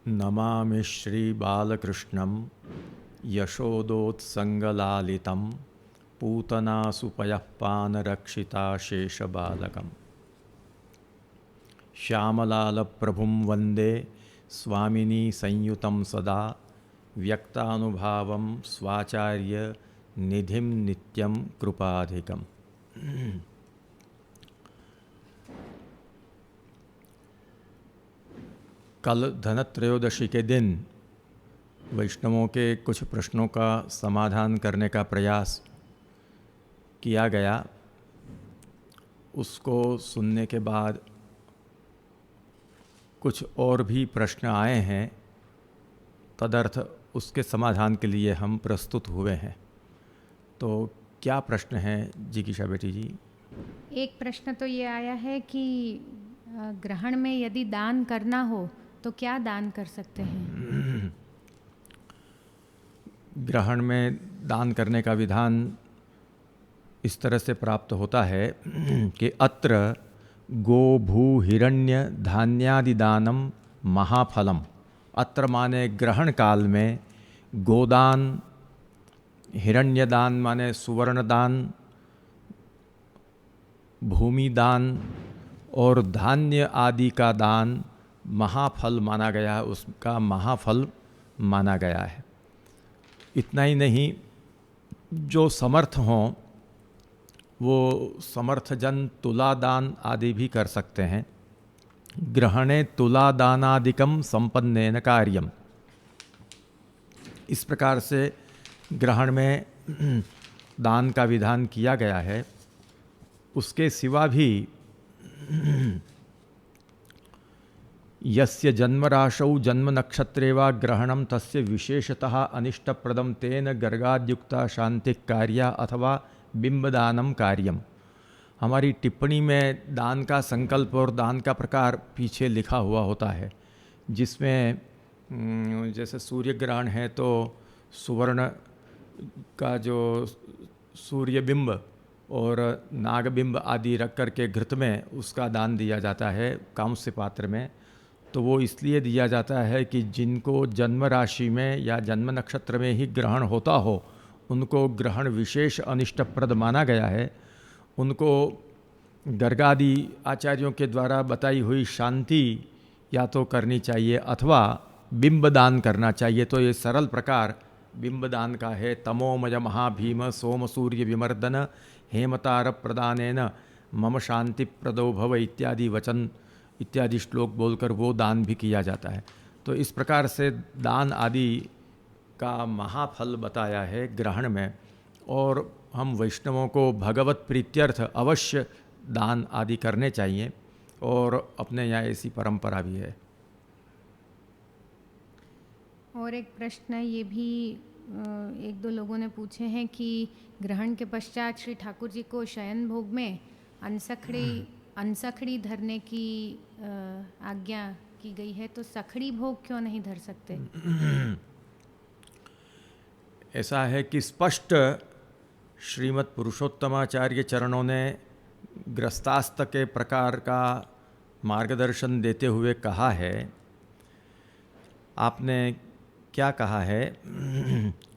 नमामि श्रीबालकृष्णं यशोदोत्सङ्गलालितं पूतनासुपयः पानरक्षिताशेषबालकम् श्यामलालप्रभुं वन्दे स्वामिनी संयुतं सदा व्यक्तानुभावं स्वाचार्य निधिं नित्यं कृपाधिकम्। कल धनत्रयोदशी के दिन वैष्णवों के कुछ प्रश्नों का समाधान करने का प्रयास किया गया। उसको सुनने के बाद कुछ और भी प्रश्न आए हैं, तदर्थ उसके समाधान के लिए हम प्रस्तुत हुए हैं। तो क्या प्रश्न है जिगीषा बेटी जी? एक प्रश्न तो ये आया है कि ग्रहण में यदि दान करना हो तो क्या दान कर सकते हैं? ग्रहण में दान करने का विधान इस तरह से प्राप्त होता है कि अत्र गो भू हिरण्य धान्यादि दानम महाफलम। अत्र माने ग्रहण काल में गोदान, हिरण्य दान माने सुवर्ण दान, भूमि दान और धान्य आदि का दान महाफल माना गया है, उसका महाफल माना गया है। इतना ही नहीं, जो समर्थ हों वो समर्थजन तुलादान आदि भी कर सकते हैं। ग्रहणे तुलादानादिकम संपन्नेन कार्यम। इस प्रकार से ग्रहण में दान का विधान किया गया है। उसके सिवा भी यस्य जन्मराशौ जन्म नक्षत्रे वा ग्रहणम तस्य विशेषतः अनिष्टप्रदम तेन गर्गाद्युक्ता शांति कार्या अथवा बिंबदानम कार्यम। हमारी टिप्पणी में दान का संकल्प और दान का प्रकार पीछे लिखा हुआ होता है, जिसमें जैसे सूर्य ग्रहण है तो सुवर्ण का जो सूर्य बिंब और नागबिंब आदि रख करके घृत में उसका दान दिया जाता है कांस्य पात्र में। तो वो इसलिए दिया जाता है कि जिनको जन्म राशि में या जन्म नक्षत्र में ही ग्रहण होता हो उनको ग्रहण विशेष अनिष्टप्रद माना गया है। उनको गर्गादि आचार्यों के द्वारा बताई हुई शांति या तो करनी चाहिए अथवा बिंबदान करना चाहिए। तो ये सरल प्रकार बिंबदान का है। तमोमय महाभीम सोम सूर्य विमर्दन हेमतार प्रदानेन मम शांति प्रदो भव इत्यादि वचन इत्यादि श्लोक बोलकर वो दान भी किया जाता है। तो इस प्रकार से दान आदि का महाफल बताया है ग्रहण में। और हम वैष्णवों को भगवत प्रीत्यर्थ अवश्य दान आदि करने चाहिए और अपने यहाँ ऐसी परंपरा भी है। और एक प्रश्न ये भी एक दो लोगों ने पूछे हैं कि ग्रहण के पश्चात श्री ठाकुर जी को शयन भोग में अनसखड़ी धरने की आज्ञा की गई है, तो सखड़ी भोग क्यों नहीं धर सकते? ऐसा है कि स्पष्ट श्रीमद् पुरुषोत्तमाचार्य चरणों ने ग्रस्तास्त के प्रकार का मार्गदर्शन देते हुए कहा है। आपने क्या कहा है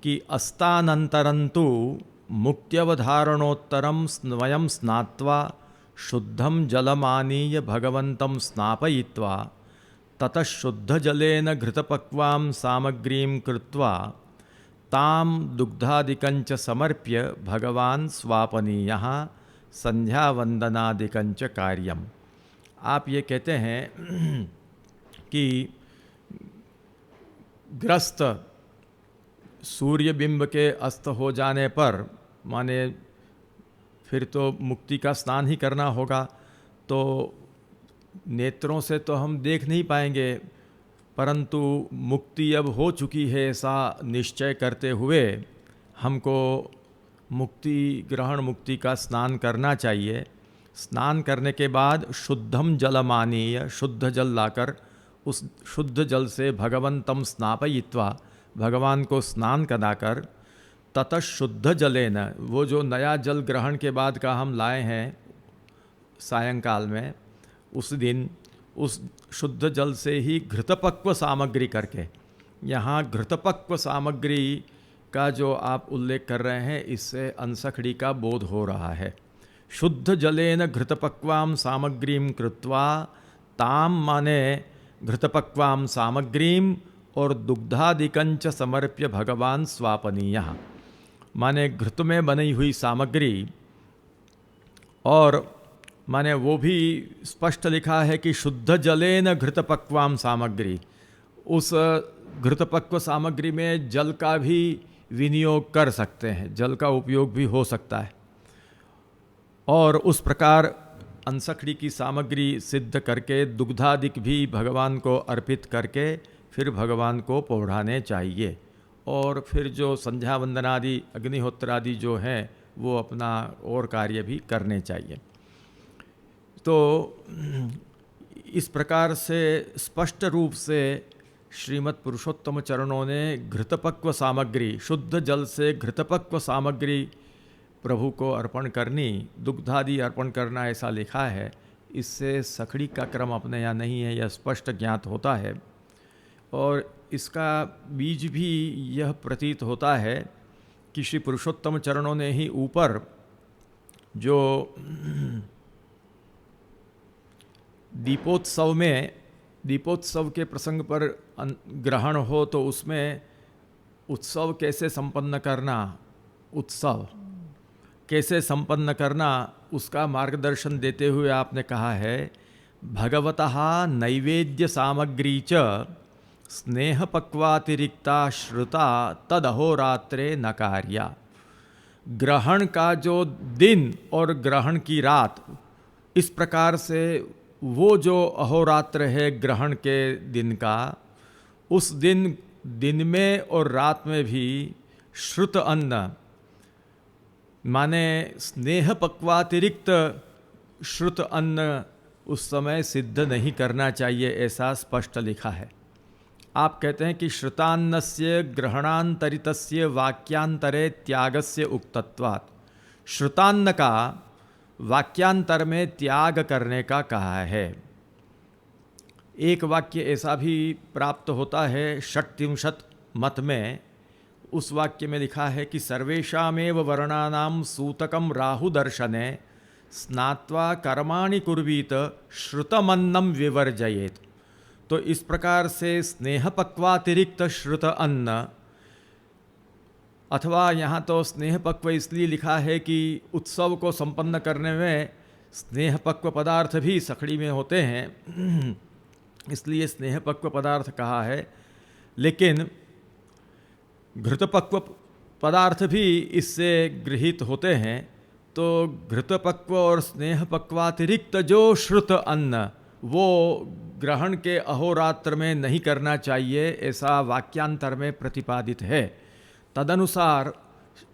कि अस्तानंतरंतु मुक्त्यवधारणोत्तरम स्वयं स्नात्वा शुद्धम जलमानीय भगवन्तं स्नापयित्वा ततः शुद्धजलेन घृतपक्वां सामग्रीं कृत्वा ताम दुग्धादिकंच समर्प्य भगवान स्वापनीयः संध्यावंदनादिकंच कार्यम। आप ये कहते हैं कि ग्रस्त सूर्यबिंब के अस्त हो जाने पर माने फिर तो मुक्ति का स्नान ही करना होगा। तो नेत्रों से तो हम देख नहीं पाएंगे, परंतु मुक्ति अब हो चुकी है ऐसा निश्चय करते हुए हमको ग्रहण मुक्ति का स्नान करना चाहिए। स्नान करने के बाद शुद्धम जलमानीय, शुद्ध जल लाकर उस शुद्ध जल से भगवन्तं स्नापयित्वा, भगवान को स्नान कराकर ततः शुद्ध जलेन, वो जो नया जल ग्रहण के बाद का हम लाए हैं सायंकाल में, उस दिन उस शुद्ध जल से ही घृतपक्व सामग्री करके, यहाँ घृतपक्व सामग्री का जो आप उल्लेख कर रहे हैं, इससे अंसखड़ी का बोध हो रहा है। शुद्ध जलेन घृतपक्वाम सामग्रीम कृत्वा, ताम माने घृतपक्वाम सामग्रीम और दुग्धादिकंच समर्प्य भगवान स्वापनीय, माने घृत में बनी हुई सामग्री, और माने वो भी स्पष्ट लिखा है कि शुद्ध जलेन घृतपक्वाम सामग्री, उस घृतपक्व सामग्री में जल का भी विनियोग कर सकते हैं, जल का उपयोग भी हो सकता है। और उस प्रकार अंसखड़ी की सामग्री सिद्ध करके दुग्धादिक भी भगवान को अर्पित करके फिर भगवान को पौढ़ाने चाहिए। और फिर जो संध्या वंदनादि अग्निहोत्र आदि जो हैं वो अपना और कार्य भी करने चाहिए। तो इस प्रकार से स्पष्ट रूप से श्रीमद् पुरुषोत्तम चरणों ने घृतपक्व सामग्री, शुद्ध जल से घृतपक्व सामग्री प्रभु को अर्पण करनी, दुग्धादि अर्पण करना, ऐसा लिखा है। इससे सखड़ी का क्रम अपने यहाँ नहीं है, यह स्पष्ट ज्ञात होता है। और इसका बीज भी यह प्रतीत होता है कि श्री पुरुषोत्तम चरणों ने ही ऊपर जो दीपोत्सव में, दीपोत्सव के प्रसंग पर ग्रहण हो तो उसमें उत्सव कैसे संपन्न करना, उत्सव कैसे संपन्न करना, उसका मार्गदर्शन देते हुए आपने कहा है, भगवतः नैवेद्य सामग्री च स्नेहपक्वातिरिक्ता श्रुता तदहोरात्रे न कार्या। ग्रहण का जो दिन और ग्रहण की रात, इस प्रकार से वो जो अहोरात्र है ग्रहण के दिन का, उस दिन में और रात में भी श्रुत अन्न माने स्नेह पक्वातिरिक्त श्रुत अन्न उस समय सिद्ध नहीं करना चाहिए, ऐसा स्पष्ट लिखा है। आप कहते हैं कि श्रुतान्नस्य ग्रहणांतरितस्य वाक्यांतरे त्यागस्य उक्तत्वात्, श्रुतान्न का वाक्यांतर में त्याग करने का कहा है। एक वाक्य ऐसा भी प्राप्त होता है षट्त्रिंशत् मत में, उस वाक्य में लिखा है कि सर्वेषामेव वर्णानां सूतकं राहुदर्शने स्नात्वा कर्माणि कुर्वीत श्रुतमन्नं विवर्जयेत। तो इस प्रकार से स्नेहपक्वातिरिक्त श्रुत अन्न, अथवा यहाँ तो स्नेहपक्व इसलिए लिखा है कि उत्सव को संपन्न करने में स्नेहपक्व पदार्थ भी सखड़ी में होते हैं, इसलिए स्नेहपक्व पदार्थ कहा है। लेकिन घृतपक्व पदार्थ भी इससे गृहीत होते हैं। तो घृतपक्व और स्नेहपक्वातिरिक्त जो श्रुत अन्न, वो ग्रहण के अहोरात्र में नहीं करना चाहिए, ऐसा वाक्यांतर में प्रतिपादित है। तदनुसार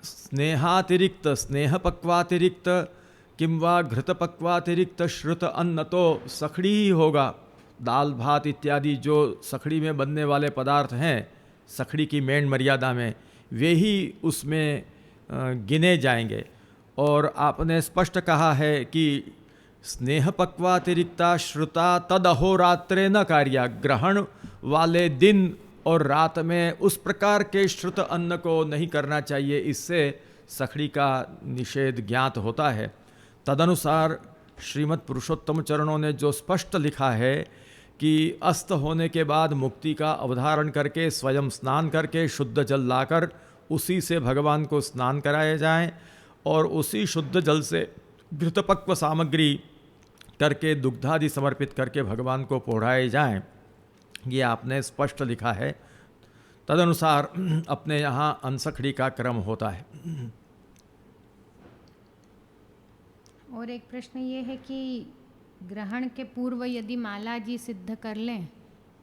स्नेहातिरिक्त, स्नेहपक्वातिरिक्त किंवा घृतपक्वातिरिक्त श्रुत अन्न तो सखड़ी ही होगा। दाल भात इत्यादि जो सखड़ी में बनने वाले पदार्थ हैं, सखड़ी की मेन मर्यादा में, वे ही उसमें गिने जाएंगे। और आपने स्पष्ट कहा है कि स्नेहपक्वातिरिक्ता श्रुता तद अहोरात्रे न कार्या, ग्रहण वाले दिन और रात में उस प्रकार के श्रुत अन्न को नहीं करना चाहिए, इससे सखड़ी का निषेध ज्ञात होता है। तदनुसार श्रीमद् पुरुषोत्तम चरणों ने जो स्पष्ट लिखा है कि अस्त होने के बाद मुक्ति का अवधारण करके स्वयं स्नान करके शुद्ध जल लाकर उसी से भगवान को स्नान कराए जाएं और उसी शुद्ध जल से घृतपक्व सामग्री करके दुग्धादि समर्पित करके भगवान को पौढ़ाए जाएं, ये आपने स्पष्ट लिखा है। तदनुसार अपने यहाँ अंसखड़ी का क्रम होता है। और एक प्रश्न ये है कि ग्रहण के पूर्व यदि माला जी सिद्ध कर लें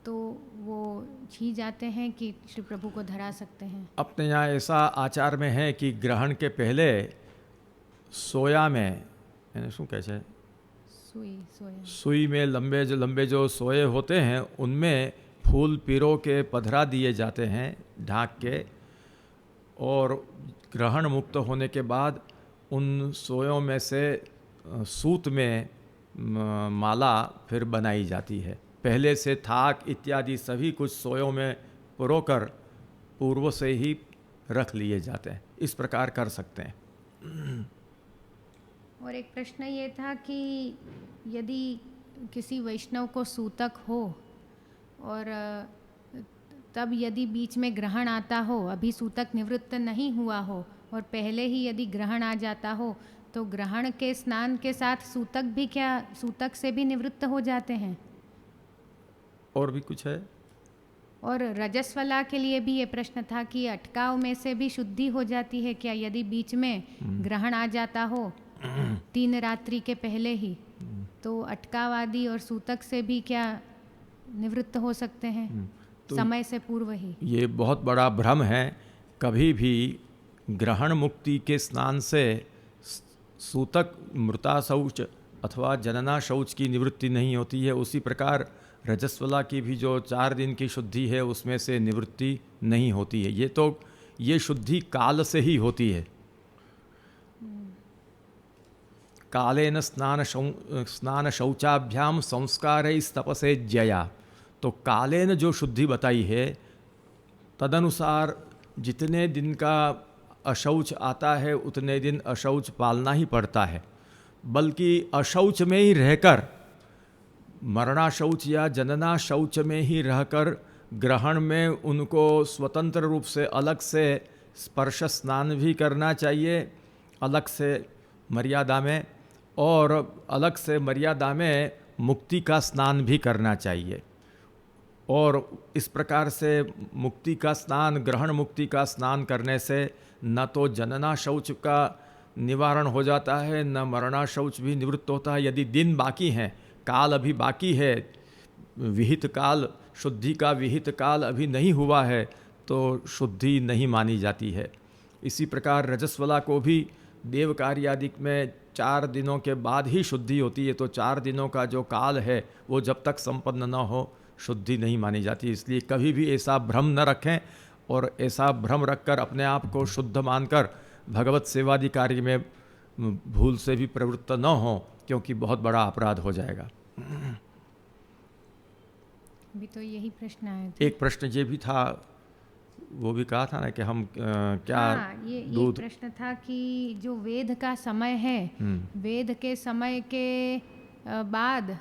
तो वो छी जाते हैं कि श्री प्रभु को धरा सकते हैं? अपने यहाँ ऐसा आचार में है कि ग्रहण के पहले सोया में, शू कैसे सुई में लंबे जो सोए होते हैं उनमें फूल पिरो के पधरा दिए जाते हैं ढाक के, और ग्रहण मुक्त होने के बाद उन सोयों में से सूत में माला फिर बनाई जाती है। पहले से थाक इत्यादि सभी कुछ सोयों में पुरोकर पूर्व से ही रख लिए जाते हैं। इस प्रकार कर सकते हैं। और एक प्रश्न ये था कि यदि किसी वैष्णव को सूतक हो और तब यदि बीच में ग्रहण आता हो, अभी सूतक निवृत्त नहीं हुआ हो और पहले ही यदि ग्रहण आ जाता हो, तो ग्रहण के स्नान के साथ सूतक भी क्या सूतक से भी निवृत्त हो जाते हैं? और भी कुछ है? और रजस्वला के लिए भी ये प्रश्न था कि अटकाव में से भी शुद्धि हो जाती है क्या यदि बीच में ग्रहण आ जाता हो 3 रात्रि के पहले ही, तो अटकाव आदि और सूतक से भी क्या निवृत्त हो सकते हैं तो समय से पूर्व ही? ये बहुत बड़ा भ्रम है। कभी भी ग्रहण मुक्ति के स्नान से सूतक मृता शौच अथवा जनना शौच की निवृत्ति नहीं होती है। उसी प्रकार रजस्वला की भी जो 4 दिन की शुद्धि है उसमें से निवृत्ति नहीं होती है। ये शुद्धि काल से ही होती है। कालेन स्नान शौचाभ्याम संस्कारैस्तपसे ज्यया। तो कालेन जो शुद्धि बताई है तदनुसार जितने दिन का अशौच आता है उतने दिन अशौच पालना ही पड़ता है। बल्कि अशौच में ही रहकर, मरणा शौच या जनना शौच में ही रहकर ग्रहण में उनको स्वतंत्र रूप से अलग से स्पर्श स्नान भी करना चाहिए, अलग से मर्यादा में, और अलग से मर्यादा में मुक्ति का स्नान भी करना चाहिए। और इस प्रकार से मुक्ति का स्नान, ग्रहण मुक्ति का स्नान करने से न तो जनना शौच का निवारण हो जाता है, न मरणा शौच भी निवृत्त होता है। यदि दिन बाकी हैं, काल अभी बाकी है, विहित काल, शुद्धि का विहित काल अभी नहीं हुआ है, तो शुद्धि नहीं मानी जाती है। इसी प्रकार रजस्वला को भी देव कार्य आदि में 4 दिनों के बाद ही शुद्धि होती है। तो 4 दिनों का जो काल है वो जब तक संपन्न न हो शुद्धि नहीं मानी जाती। इसलिए कभी भी ऐसा भ्रम न रखें, और ऐसा भ्रम रखकर अपने आप को शुद्ध मानकर भगवत सेवादि कार्य में भूल से भी प्रवृत्त न हो, क्योंकि बहुत बड़ा अपराध हो जाएगा। अभी तो यही प्रश्न आए थे। एक प्रश्न ये भी था, वो भी कहा था ना कि हम क्या ये दूध, प्रश्न था कि जो वेद का समय है, वेद के समय के बाद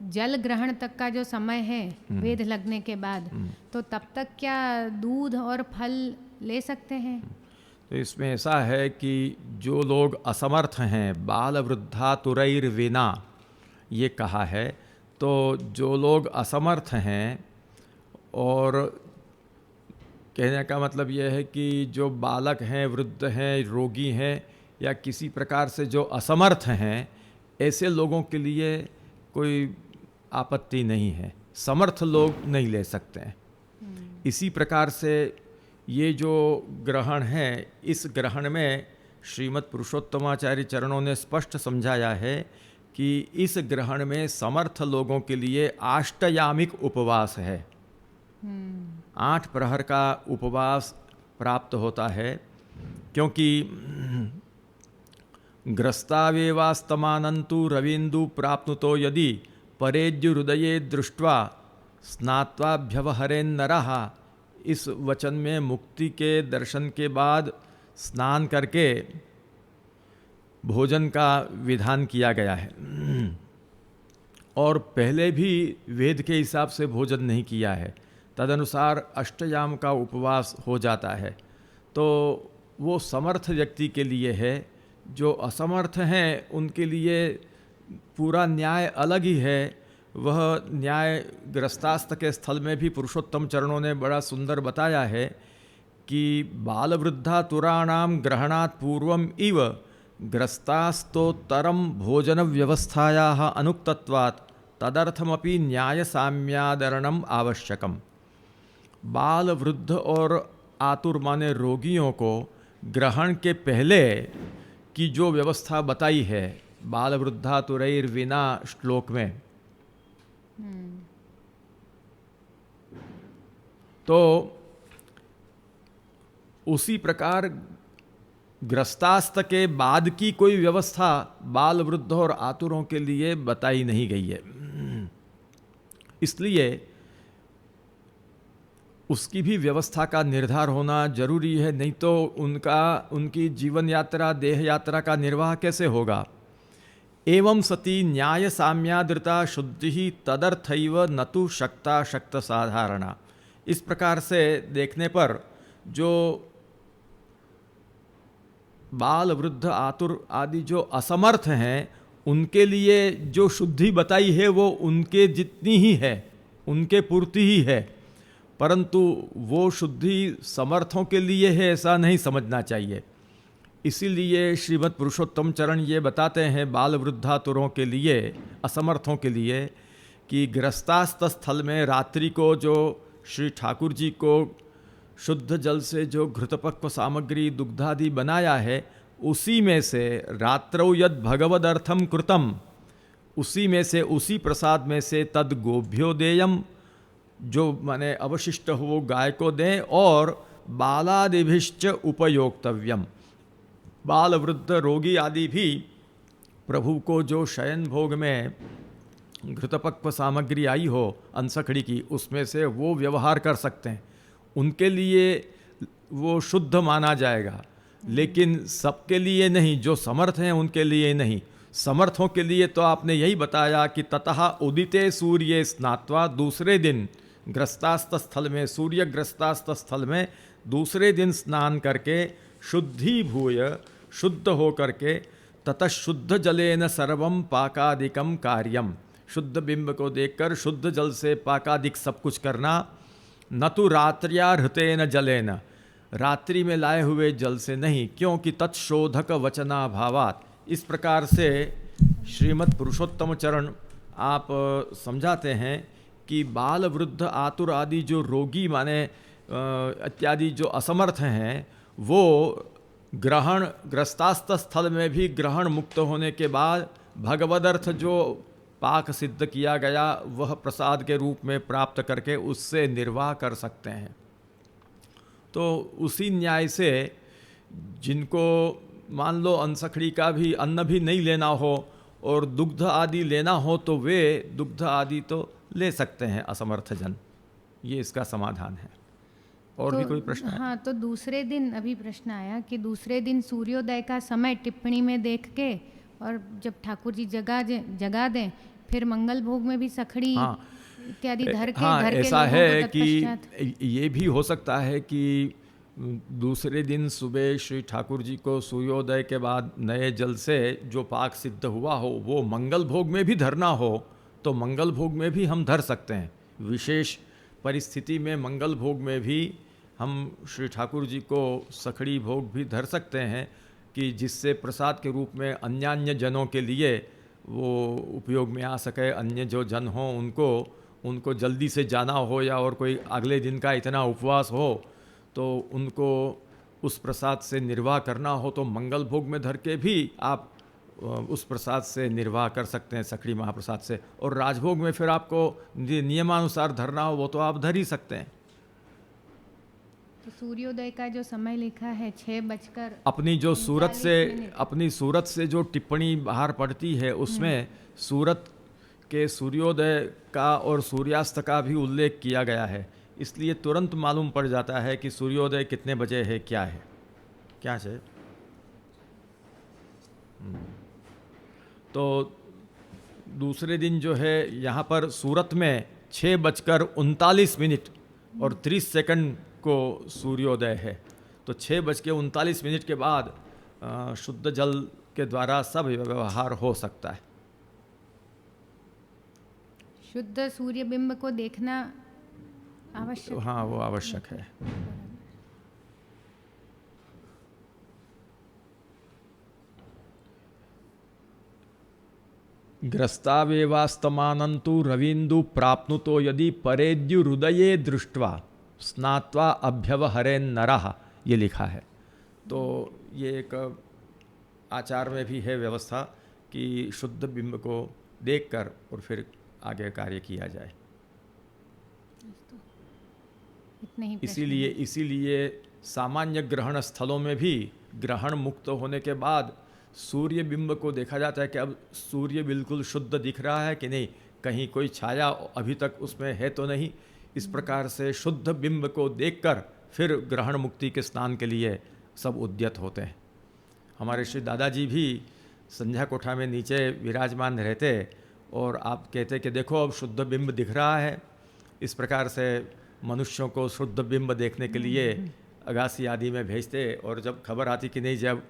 जल ग्रहण तक का जो समय है वेद लगने के बाद, तो तब तक क्या दूध और फल ले सकते हैं? तो इसमें ऐसा है कि जो लोग असमर्थ हैं, बाल वृद्धा तुरैर्विना ये कहा है। तो जो लोग असमर्थ हैं, और कहने का मतलब यह है कि जो बालक हैं, वृद्ध हैं, रोगी हैं, या किसी प्रकार से जो असमर्थ हैं, ऐसे लोगों के लिए कोई आपत्ति नहीं है। समर्थ लोग नहीं ले सकते हैं। इसी प्रकार से ये जो ग्रहण है, इस ग्रहण में श्रीमद् पुरुषोत्तमाचार्य चरणों ने स्पष्ट समझाया है कि इस ग्रहण में समर्थ लोगों के लिए आष्टयामिक उपवास है। 8 प्रहर का उपवास प्राप्त होता है, क्योंकि ग्रस्तावेवास्तमानंतु रवीन्दु प्राप्नुतो यदि परेद्यु हृदये दृष्ट्वा स्नात्वाभ्यवहरेन्नरः, इस वचन में मुक्ति के दर्शन के बाद स्नान करके भोजन का विधान किया गया है। और पहले भी वेद के हिसाब से भोजन नहीं किया है, तदनुसार अष्टयाम का उपवास हो जाता है। तो वो समर्थ व्यक्ति के लिए है। जो असमर्थ हैं उनके लिए पूरा न्याय अलग ही है। वह न्याय ग्रस्तास्थ के स्थल में भी पुरुषोत्तम चरणों ने बड़ा सुंदर बताया है कि बाल वृद्धा तुराणाम ग्रहणात् पूर्वम इव ग्रस्तास्तोत्तरम भोजन व्यवस्थायाः अनुक्तत्वात् तदर्थमपि न्याय साम्यादरणम आवश्यकम। बाल, वृद्ध और आतुर माने रोगियों को ग्रहण के पहले की जो व्यवस्था बताई है बाल वृद्धातुरैर्विना श्लोक में, तो उसी प्रकार ग्रस्तास्त के बाद की कोई व्यवस्था बाल वृद्ध और आतुरों के लिए बताई नहीं गई है। इसलिए उसकी भी व्यवस्था का निर्धार होना जरूरी है, नहीं तो उनकी जीवन यात्रा, देह यात्रा का निर्वाह कैसे होगा। एवं सती न्याय साम्यादृता शुद्धि तदर्थैव न तु शक्ता शक्त साधारणा। इस प्रकार से देखने पर जो बाल वृद्ध आतुर आदि जो असमर्थ हैं, उनके लिए जो शुद्धि बताई है वो उनके जितनी ही है, उनके पूर्ति ही है, परंतु वो शुद्धि समर्थों के लिए है ऐसा नहीं समझना चाहिए। इसीलिए श्रीमद् पुरुषोत्तम चरण ये बताते हैं बाल वृद्धातुरों के लिए, असमर्थों के लिए, कि गृहस्थास्थ स्थल में रात्रि को जो श्री ठाकुर जी को शुद्ध जल से जो घृतपक्व सामग्री दुग्धादि बनाया है, उसी में से रात्रौ यद भगवदर्थम कृतम, उसी में से, उसी प्रसाद में से तद गोभ्यो देयम, जो माने अवशिष्ट हो वो गाय को दें, और बालादिभिश्च उपयोक्तव्यम, बाल वृद्ध रोगी आदि भी प्रभु को जो शयन भोग में घृतपक्व सामग्री आई हो अंसखड़ी की, उसमें से वो व्यवहार कर सकते हैं, उनके लिए वो शुद्ध माना जाएगा। लेकिन सबके लिए नहीं, जो समर्थ हैं उनके लिए नहीं। समर्थों के लिए तो आपने यही बताया कि ततः उदिते सूर्ये स्नात्वा, दूसरे दिन ग्रस्तास्थ स्थल में, सूर्य ग्रस्तास्थ स्थल में दूसरे दिन स्नान करके शुद्धि भूय, शुद्ध हो करके, ततः शुद्ध जलेन सर्वम पाकादिकम कार्यम, शुद्ध बिंब को देखकर शुद्ध जल से पाकादिक सब कुछ करना, न तो रात्र्या हृतेन जलेन, रात्रि में लाए हुए जल से नहीं, क्योंकि तत्शोधक वचना भावात। इस प्रकार से श्रीमद् पुरुषोत्तम चरण आप समझाते हैं कि बाल वृद्ध आतुर आदि जो रोगी माने इत्यादि जो असमर्थ हैं, वो ग्रहण ग्रस्तास्थ स्थल में भी ग्रहण मुक्त होने के बाद भगवदर्थ जो पाक सिद्ध किया गया वह प्रसाद के रूप में प्राप्त करके उससे निर्वाह कर सकते हैं। तो उसी न्याय से जिनको मान लो अंसखड़ी का भी अन्न भी नहीं लेना हो और दुग्ध आदि लेना हो, तो वे दुग्ध आदि तो ले सकते हैं असमर्थ जन। ये इसका समाधान है। और भी कोई प्रश्न है? हाँ, तो दूसरे दिन अभी प्रश्न आया कि दूसरे दिन सूर्योदय का समय टिप्पणी में देख के, और जब ठाकुर जी जगा दें, फिर मंगल भोग में भी सखड़ी इत्यादि धर के ऐसा है कि ये भी हो सकता है कि दूसरे दिन सुबह श्री ठाकुर जी को सूर्योदय के बाद नए जल से जो पाक सिद्ध हुआ हो वो मंगल भोग में भी धरना हो, तो मंगल भोग में भी हम धर सकते हैं। विशेष परिस्थिति में मंगल भोग में भी हम श्री ठाकुर जी को सखड़ी भोग भी धर सकते हैं, कि जिससे प्रसाद के रूप में अन्यान्य जनों के लिए वो उपयोग में आ सके। अन्य जो जन हों उनको जल्दी से जाना हो, या और कोई अगले दिन का इतना उपवास हो, तो उनको उस प्रसाद से निर्वाह करना हो, तो मंगल भोग में धर के भी आप उस प्रसाद से निर्वाह कर सकते हैं, सखड़ी महाप्रसाद से। और राजभोग में फिर आपको नियमानुसार धरना हो, वो तो आप धर ही सकते हैं। तो सूर्योदय का जो समय लिखा है 6:00 अपनी जो सूरत से जो टिप्पणी बाहर पड़ती है, उसमें सूरत के सूर्योदय का और सूर्यास्त का भी उल्लेख किया गया है, इसलिए तुरंत मालूम पड़ जाता है कि सूर्योदय कितने बजे है, क्या है, क्या है। तो दूसरे दिन जो है यहाँ पर सूरत में 6:39 और 30 सेकंड को सूर्योदय है। तो 6:39 के बाद शुद्ध जल के द्वारा सब व्यवहार हो सकता है। शुद्ध सूर्य बिंब को देखना आवश्यक, हाँ वो आवश्यक है। ग्रस्तावेवास्तमानन्तु रवीन्दु प्राप्नुतो यदि परेद्युहृदये दृष्ट्वा स्नात्वा अभ्यवहरेन् नरः, ये लिखा है। तो ये एक आचार में भी है व्यवस्था कि शुद्ध बिंब को देखकर और फिर आगे कार्य किया जाए। इसीलिए सामान्य ग्रहण स्थलों में भी ग्रहण मुक्त होने के बाद सूर्य बिंब को देखा जाता है कि अब सूर्य बिल्कुल शुद्ध दिख रहा है कि नहीं, कहीं कोई छाया अभी तक उसमें है तो नहीं। इस प्रकार से शुद्ध बिंब को देखकर फिर ग्रहण मुक्ति के स्नान के लिए सब उद्यत होते हैं। हमारे श्री दादाजी भी संध्या कोठा में नीचे विराजमान रहते और आप कहते कि देखो अब शुद्ध बिंब दिख रहा है। इस प्रकार से मनुष्यों को शुद्ध बिंब देखने के लिए अगासी आदि में भेजते और जब खबर आती कि नहीं जब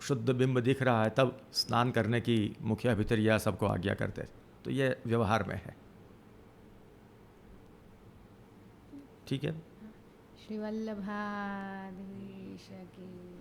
शुद्ध बिंब दिख रहा है तब स्नान करने की मुखिया भितरिया सबको आज्ञा करते। तो ये व्यवहार में है। ठीक है। श्री वल्लभाधीश की